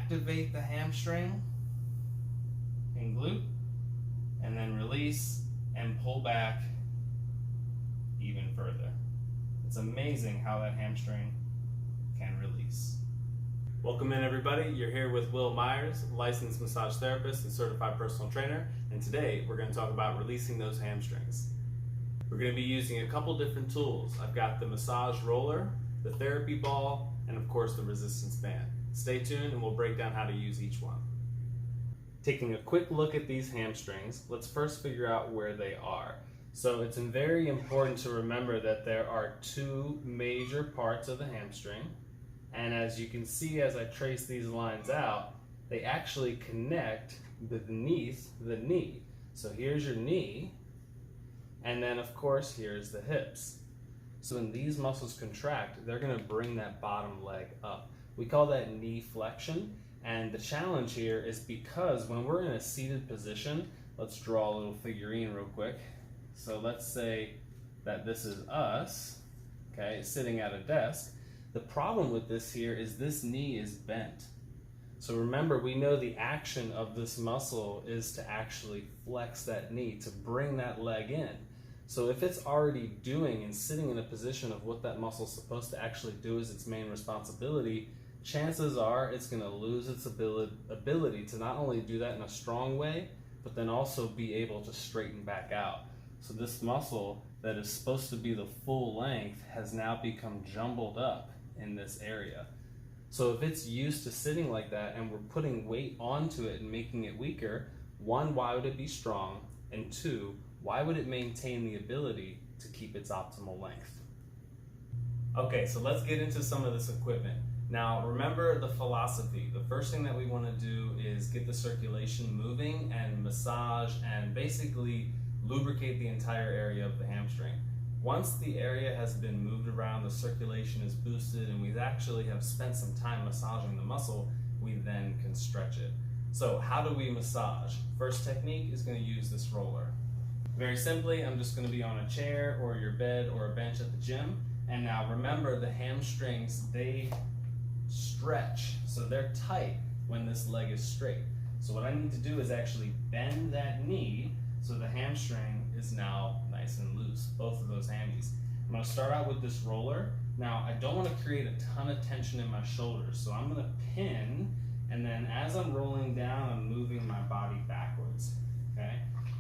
activate the hamstring and glute, and then release and pull back even further. It's amazing how that hamstring can release. Welcome in, everybody. You're here with Will Myers, licensed massage therapist and certified personal trainer, and today we're going to talk about releasing those hamstrings. We're going to be using a couple different tools. I've got the massage roller, the therapy ball, and of course the resistance band. Stay tuned and we'll break down how to use each one. Taking a quick look at these hamstrings, let's first figure out where they are. So it's very important to remember that there are two major parts of the hamstring, and as you can see as I trace these lines out, they actually connect beneath the knee. So here's your knee, and then of course here's the hips. So when these muscles contract, they're going to bring that bottom leg up. We call that knee flexion, and the challenge here is because when we're in a seated position, let's draw a little figurine real quick. So let's say that this is us, okay, sitting at a desk. The problem with this here is this knee is bent. So remember, we know the action of this muscle is to actually flex that knee, to bring that leg in. So if it's already doing and sitting in a position of what that muscle is supposed to actually do as its main responsibility, chances are it's going to lose its ability to not only do that in a strong way, but then also be able to straighten back out. So this muscle that is supposed to be the full length has now become jumbled up in this area. So if it's used to sitting like that and we're putting weight onto it and making it weaker, one, why would it be strong? And two, why would it maintain the ability to keep its optimal length? Okay, so let's get into some of this equipment. Now remember the philosophy. The first thing that we want to do is get the circulation moving and massage and basically lubricate the entire area of the hamstring. Once the area has been moved around, the circulation is boosted, and we actually have spent some time massaging the muscle, we then can stretch it. So how do we massage? First technique is going to use this roller. Very simply, I'm just going to be on a chair or your bed or a bench at the gym. And now remember, the hamstrings, they stretch, so they're tight when this leg is straight. So what I need to do is actually bend that knee so the hamstring is now nice and loose, both of those hammies. I'm going to start out with this roller. Now I don't want to create a ton of tension in my shoulders, so I'm going to pin, and then as I'm rolling down, I'm moving my body backwards. Okay?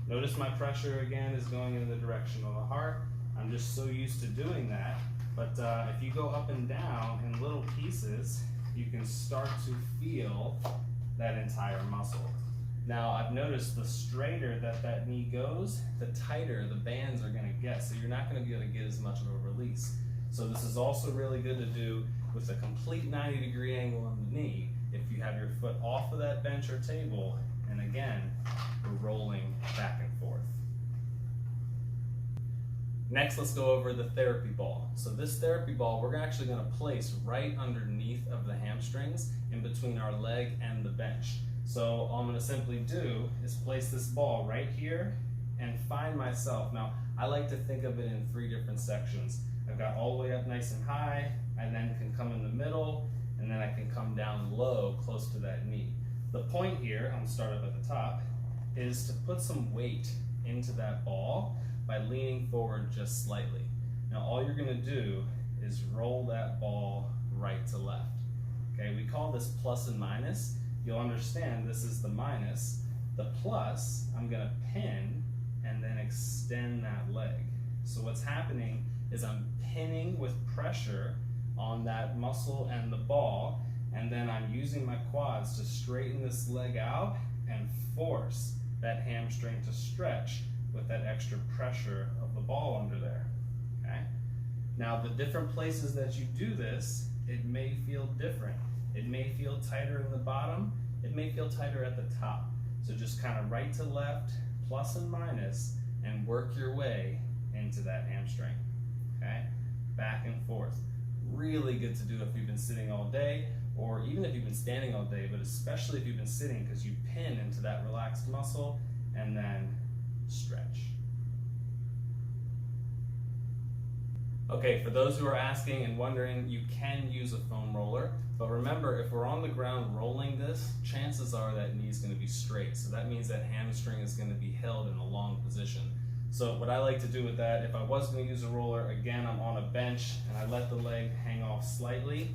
Notice my pressure again is going in the direction of the heart. I'm just so used to doing that. But if you go up and down in little pieces, you can start to feel that entire muscle. Now I've noticed the straighter that knee goes, the tighter the bands are going to get, so you're not going to be able to get as much of a release. So this is also really good to do with a complete 90-degree angle on the knee. If you have your foot off of that bench or table, and again, we're rolling back and forth. Next, let's go over the therapy ball. So this therapy ball, we're actually going to place right underneath of the hamstrings in between our leg and the bench. So all I'm going to simply do is place this ball right here and find myself. Now, I like to think of it in three different sections. I've got all the way up nice and high, I then can come in the middle, and then I can come down low close to that knee. The point here, I'm going to start up at the top, is to put some weight into that ball by leaning forward just slightly. Now all you're going to do is roll that ball right to left. Okay, we call this plus and minus. You'll understand this is the minus. The plus, I'm going to pin and then extend that leg. So what's happening is I'm pinning with pressure on that muscle and the ball, and then I'm using my quads to straighten this leg out and force that hamstring to stretch with that extra pressure of the ball under there. Okay? Now the different places that you do this, it may feel different. It may feel tighter in the bottom, it may feel tighter at the top. So just kind of right to left, plus and minus, and work your way into that hamstring. Okay? Back and forth. Really good to do if you've been sitting all day, or even if you've been standing all day, but especially if you've been sitting, because you pin into that relaxed muscle and then stretch. Okay, for those who are asking and wondering, you can use a foam roller, but remember, if we're on the ground rolling this, chances are that knee is going to be straight. So that means that hamstring is going to be held in a long position. So what I like to do with that, if I was going to use a roller, again, I'm on a bench and I let the leg hang off slightly.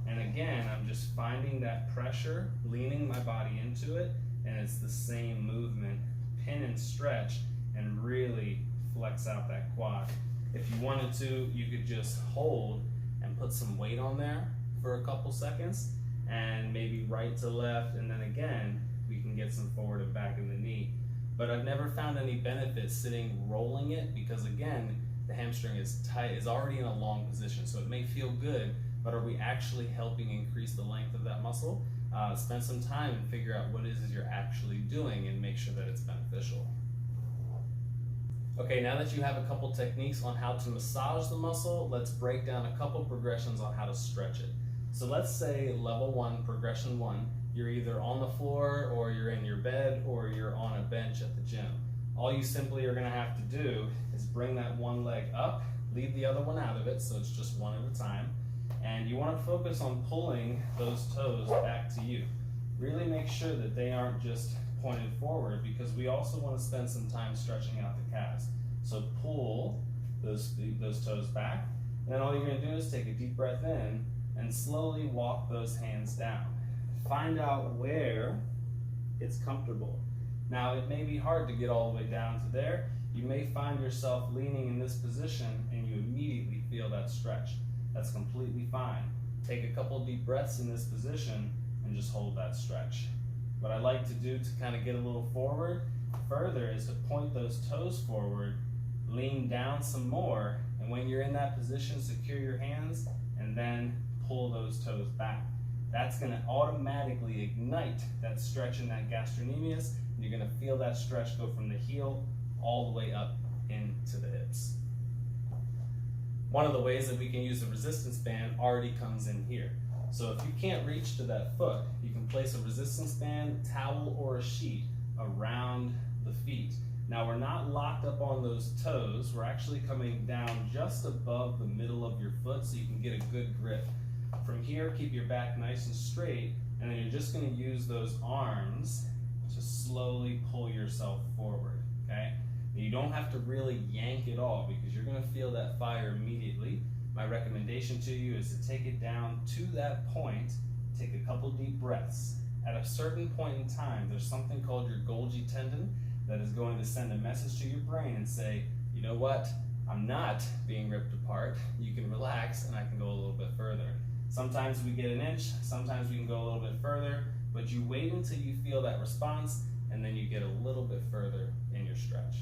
And again, I'm just finding that pressure, leaning my body into it, and it's the same movement, pin and stretch, and really flex out that quad. If you wanted to, you could just hold and put some weight on there for a couple seconds, and maybe right to left, and then again, we can get some forward and back in the knee. But I've never found any benefit sitting rolling it, because again, the hamstring is tight, is already in a long position, so it may feel good, but are we actually helping increase the length of that muscle? Spend some time and figure out what it is you're actually doing and make sure that it's beneficial. Okay, now that you have a couple techniques on how to massage the muscle, let's break down a couple progressions on how to stretch it. So let's say level 1, progression 1, you're either on the floor or you're in your bed or you're on a bench at the gym. All you simply are gonna have to do is bring that one leg up, leave the other one out of it, so it's just one at a time. And you want to focus on pulling those toes back to you. Really make sure that they aren't just pointed forward, because we also want to spend some time stretching out the calves. So pull those toes back, and then all you're going to do is take a deep breath in and slowly walk those hands down. Find out where it's comfortable. Now, it may be hard to get all the way down to there. You may find yourself leaning in this position and you immediately feel that stretch. That's completely fine. Take a couple deep breaths in this position and just hold that stretch. What I like to do to kind of get a little forward further is to point those toes forward, lean down some more, and when you're in that position, secure your hands and then pull those toes back. That's going to automatically ignite that stretch in that gastrocnemius, and you're going to feel that stretch go from the heel all the way up into the hips. One of the ways that we can use the resistance band already comes in here. So if you can't reach to that foot, you can place a resistance band, towel, or a sheet around the feet. Now, we're not locked up on those toes. We're actually coming down just above the middle of your foot so you can get a good grip. From here, keep your back nice and straight, and then you're just going to use those arms to slowly pull yourself forward, okay? You don't have to really yank it all, because you're going to feel that fire immediately. My recommendation to you is to take it down to that point, take a couple deep breaths. At a certain point in time, there's something called your Golgi tendon that is going to send a message to your brain and say, you know what, I'm not being ripped apart. You can relax and I can go a little bit further. Sometimes we get an inch, sometimes we can go a little bit further, but you wait until you feel that response and then you get a little bit further in your stretch.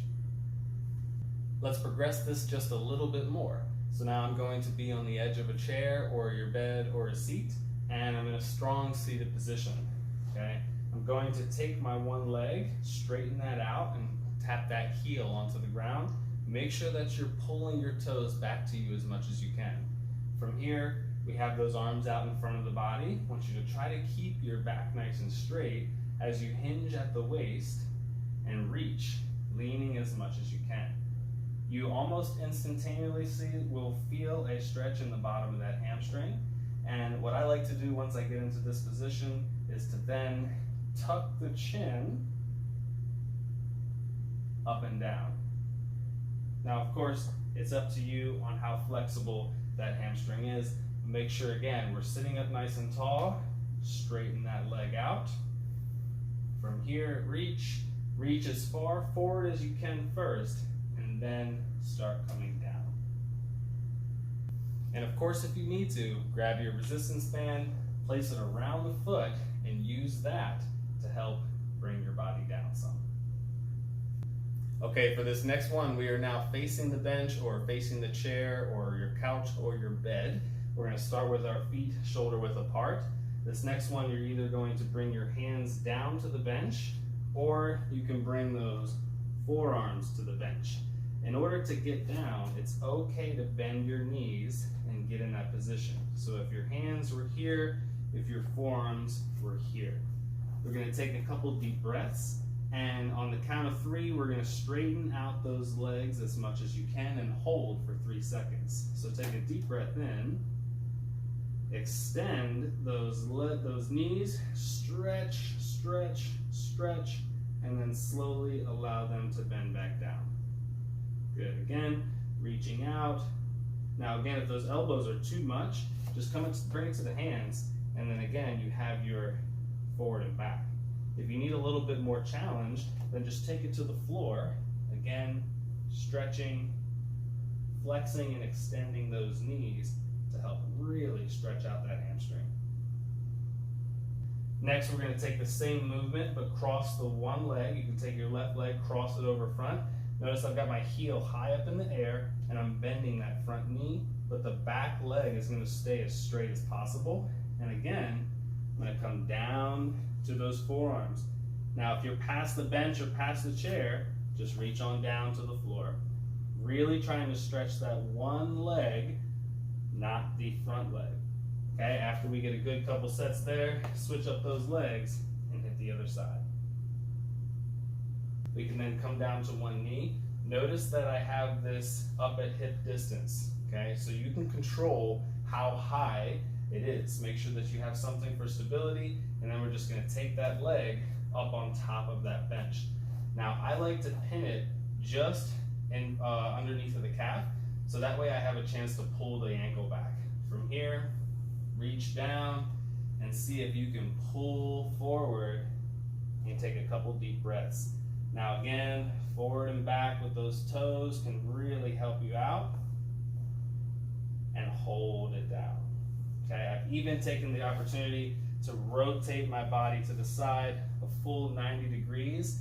Let's progress this just a little bit more. So now I'm going to be on the edge of a chair or your bed or a seat, and I'm in a strong seated position, okay? I'm going to take my one leg, straighten that out, and tap that heel onto the ground. Make sure that you're pulling your toes back to you as much as you can. From here, we have those arms out in front of the body. I want you to try to keep your back nice and straight as you hinge at the waist and reach, leaning as much as you can. You almost instantaneously will feel a stretch in the bottom of that hamstring. And what I like to do once I get into this position is to then tuck the chin up and down. Now, of course, it's up to you on how flexible that hamstring is. Make sure, again, we're sitting up nice and tall. Straighten that leg out. From here, reach as far forward as you can first, and then start coming down. And of course, if you need to, grab your resistance band, place it around the foot, and use that to help bring your body down some. Okay, for this next one, we are now facing the bench or facing the chair or your couch or your bed. We're going to start with our feet shoulder width apart. This next one, you're either going to bring your hands down to the bench, or you can bring those forearms to the bench. In order to get down, it's okay to bend your knees and get in that position. So if your hands were here, if your forearms were here. We're going to take a couple deep breaths, And on the count of 3, we're going to straighten out those legs as much as you can and hold for 3 seconds. So take a deep breath in, extend those knees, stretch, stretch, stretch, and then slowly allow them to bend back down. Good. Again, reaching out. Now again, if those elbows are too much, just bring it to the hands, and then again, you have your forward and back. If you need a little bit more challenge, then just take it to the floor. Again, stretching, flexing and extending those knees to help really stretch out that hamstring. Next, we're going to take the same movement, but cross the one leg. You can take your left leg, cross it over front. Notice I've got my heel high up in the air, and I'm bending that front knee, but the back leg is going to stay as straight as possible. And again, I'm going to come down to those forearms. Now, if you're past the bench or past the chair, just reach on down to the floor. Really trying to stretch that one leg, not the front leg. Okay, after we get a good couple sets there, switch up those legs and hit the other side. We can then come down to one knee. Notice that I have this up at hip distance. Okay, so you can control how high it is. Make sure that you have something for stability, and then we're just going to take that leg up on top of that bench. Now, I like to pin it just underneath of the calf, so that way I have a chance to pull the ankle back. From here, reach down and see if you can pull forward and take a couple deep breaths. Now again, forward and back with those toes can really help you out, and hold it down. Okay, I've even taken the opportunity to rotate my body to the side a full 90 degrees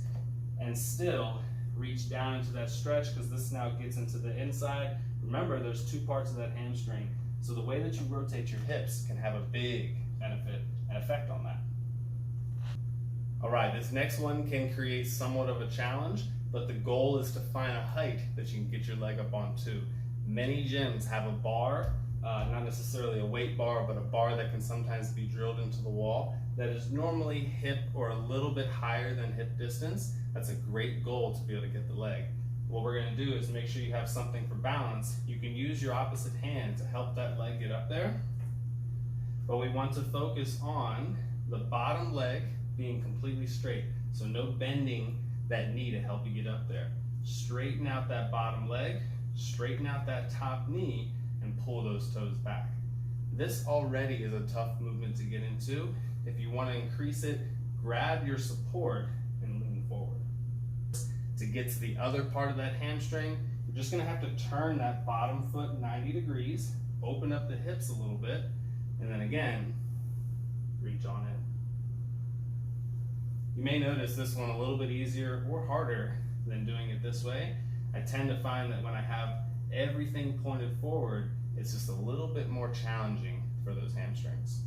and still reach down into that stretch, because this now gets into the inside. Remember, there's 2 parts of that hamstring, so the way that you rotate your hips can have a big benefit and effect on that. All right, this next one can create somewhat of a challenge, but the goal is to find a height that you can get your leg up on too. Many gyms have a bar, not necessarily a weight bar, but a bar that can sometimes be drilled into the wall that is normally hip or a little bit higher than hip distance. That's a great goal to be able to get the leg. What we're going to do is make sure you have something for balance. You can use your opposite hand to help that leg get up there, but we want to focus on the bottom leg being completely straight, so no bending that knee to help you get up there. Straighten out that bottom leg, straighten out that top knee, and pull those toes back. This already is a tough movement to get into. If you want to increase it, grab your support and lean forward. To get to the other part of that hamstring, you're just going to have to turn that bottom foot 90 degrees, open up the hips a little bit, and then again, reach on in. You may notice this one a little bit easier or harder than doing it this way. I tend to find that when I have everything pointed forward, it's just a little bit more challenging for those hamstrings.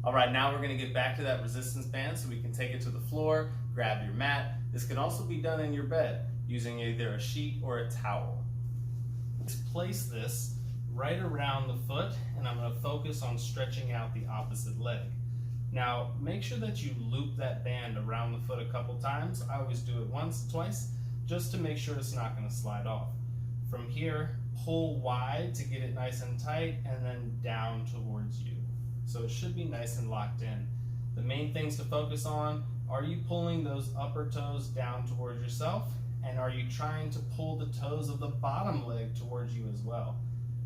All right, now we're going to get back to that resistance band so we can take it to the floor, grab your mat. This can also be done in your bed using either a sheet or a towel. Let's place this right around the foot, and I'm going to focus on stretching out the opposite leg. Now, make sure that you loop that band around the foot a couple times. I always do it once, twice, just to make sure it's not going to slide off. From here, pull wide to get it nice and tight, and then down towards you. So it should be nice and locked in. The main things to focus on, are you pulling those upper toes down towards yourself? And are you trying to pull the toes of the bottom leg towards you as well?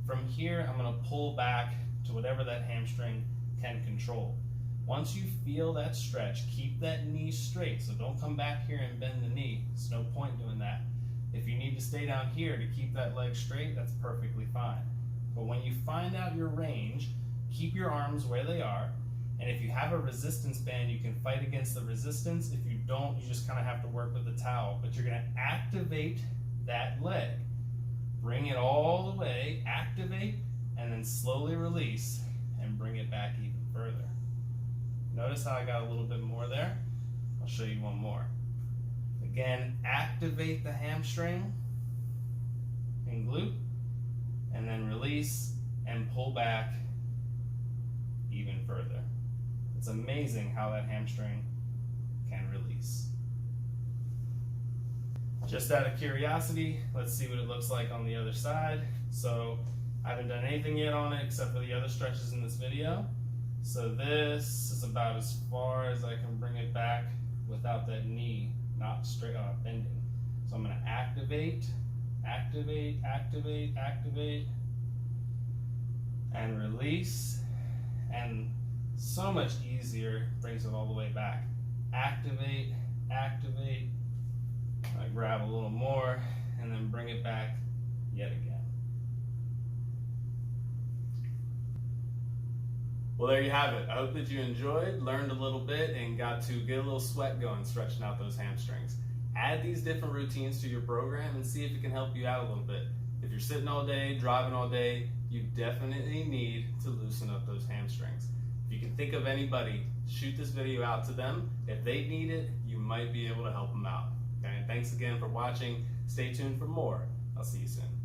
From here, I'm going to pull back to whatever that hamstring can control. Once you feel that stretch, keep that knee straight. So don't come back here and bend the knee. There's no point doing that. If you need to stay down here to keep that leg straight, that's perfectly fine. But when you find out your range, keep your arms where they are. And if you have a resistance band, you can fight against the resistance. If you don't, you just kind of have to work with the towel. But you're going to activate that leg. Bring it all the way, activate, and then slowly release and bring it back even further. Notice how I got a little bit more there? I'll show you one more. Again, activate the hamstring and glute, and then release and pull back even further. It's amazing how that hamstring can release. Just out of curiosity, let's see what it looks like on the other side. So I haven't done anything yet on it except for the other stretches in this video. So this is about as far as I can bring it back without that knee not straight bending. So I'm going to activate, activate, activate, activate, and release. And so much easier, brings it all the way back. Activate, activate, I grab a little more, and then bring it back yet again. Well, there you have it. I hope that you enjoyed, learned a little bit, and got to get a little sweat going stretching out those hamstrings. Add these different routines to your program and see if it can help you out a little bit. If you're sitting all day, driving all day, you definitely need to loosen up those hamstrings. If you can think of anybody, shoot this video out to them. If they need it, you might be able to help them out. Okay? Thanks again for watching. Stay tuned for more. I'll see you soon.